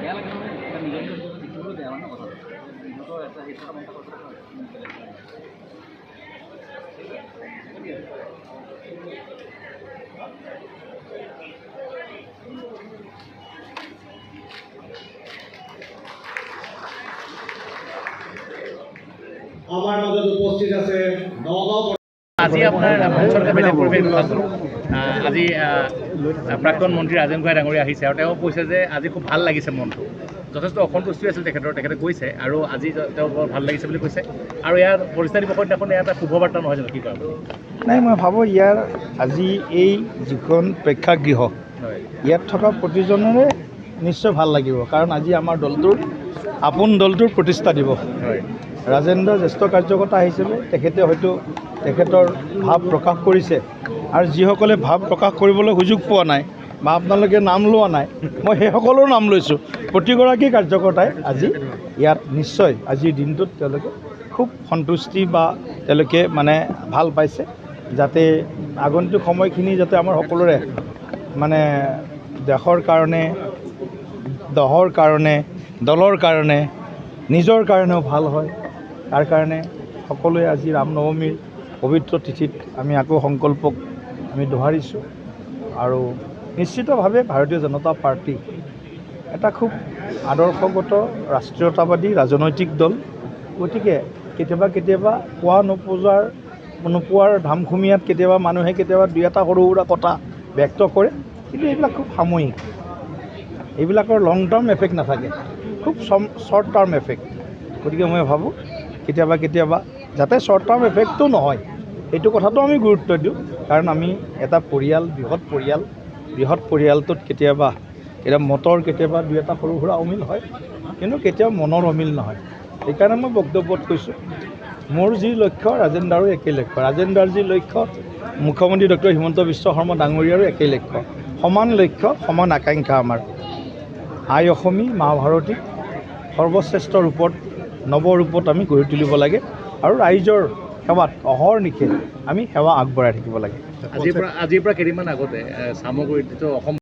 আমাৰ মাজত উপস্থিত আছে নগাঁও আজি আপোনাৰ মঞ্চৰ বেলেগ পৰিৱেশ দেখাইছোঁ। আজি প্ৰাক্তন মন্ত্ৰী ৰাজেন গোহাঁই ডাঙৰীয়া আহিছে আৰু তেওঁ কৈছে যে আজি খুব ভাল লাগিছে মনটো। যথেষ্ট অসন্তুষ্টি আছিল তেখেতে কৈছে আৰু আজি তেওঁ বৰ ভাল লাগিছে বুলি কৈছে আৰু ইয়াৰ পৰিস্থিতি পক্ষত দেখোন এটা শুভবাৰ্তা নহয় জানো, কি কয়? নাই, মই ভাবোঁ ইয়াৰ আজি এই যিখন প্ৰেক্ষাগৃহ ইয়াত থকা প্ৰতিজনৰে নিশ্চয় ভাল লাগিব, কাৰণ আজি আমাৰ দলটোৰ আপোন দলটোৰ প্ৰতিষ্ঠা দিৱস। ৰাজেন্দ্ৰ জ্যেষ্ঠ কাৰ্যকৰ্তা হিচাপে তেখেতে হয়তো তেখেতৰ ভাৱ প্ৰকাশ কৰিছে আৰু যিসকলে ভাৱ প্ৰকাশ কৰিবলৈ সুযোগ পোৱা নাই বা আপোনালোকে নাম লোৱা নাই, মই সেইসকলৰ নাম লৈছোঁ। প্ৰতিগৰাকী কাৰ্যকৰ্তাই আজি ইয়াত নিশ্চয় আজিৰ দিনটোত তেওঁলোকে খুব সন্তুষ্টি বা তেওঁলোকে মানে ভাল পাইছে, যাতে আগন্তুক সময়খিনি যাতে আমাৰ সকলোৰে মানে দেশৰ কাৰণে, দহৰ কাৰণে, দলৰ কাৰণে, নিজৰ কাৰণেও ভাল হয়। তাৰ কাৰণে সকলোৱে আজি ৰামনৱমীৰ পবিত্ৰ তিথিত আমি আকৌ সংকল্পক আমি দোহাৰিছোঁ আৰু নিশ্চিতভাৱে ভাৰতীয় জনতা পাৰ্টি এটা খুব আদৰ্শগত ৰাষ্ট্ৰীয়তাবাদী ৰাজনৈতিক দল। গতিকে কেতিয়াবা পোৱা নোপোৱাৰ ধামখুমীয়াত কেতিয়াবা মানুহে দুই এটা সৰু সুৰা কথা ব্যক্ত কৰে, কিন্তু এইবিলাক খুব সাময়িক, এইবিলাকৰ লং টাৰ্ম এফেক্ট নাথাকে, খুব শ্বৰ্ট টাৰ্ম এফেক্ট। গতিকে মই ভাবোঁ কেতিয়াবা যাতে শ্বৰ্ট টাৰ্ম এফেক্টটো নহয় সেইটো কথাটো আমি গুৰুত্ব দিওঁ, কাৰণ আমি এটা পৰিয়াল, বৃহৎ পৰিয়ালটোত কেতিয়াবা মতৰ কেতিয়াবা দুই এটা সৰু সুৰা অমিল হয়, কিন্তু কেতিয়াও মনৰ অমিল নহয়। সেইকাৰণে মই বক্তব্যত কৈছোঁ, মোৰ যি লক্ষ্য ৰাজেন দাৰো একেই লক্ষ্য, ৰাজেন দাৰ যি লক্ষ্য মুখ্যমন্ত্ৰী ডক্টৰ হিমন্ত বিশ্ব শৰ্মা ডাঙৰীয়াৰো একেই লক্ষ্য, সমান লক্ষ্য, সমান আকাংক্ষা আমাৰ। আই অসমী মা ভাৰতী সৰ্বশ্ৰেষ্ঠ ৰূপত নৱৰূপত আমি গঢ়ি তুলিব লাগে আৰু ৰাইজৰ সেৱাত অহৰ্নিশে আমি সেৱা আগবঢ়াই থাকিব লাগে। আজিৰ পৰা কেইদিনমান আগতে চামগুৰিত অসম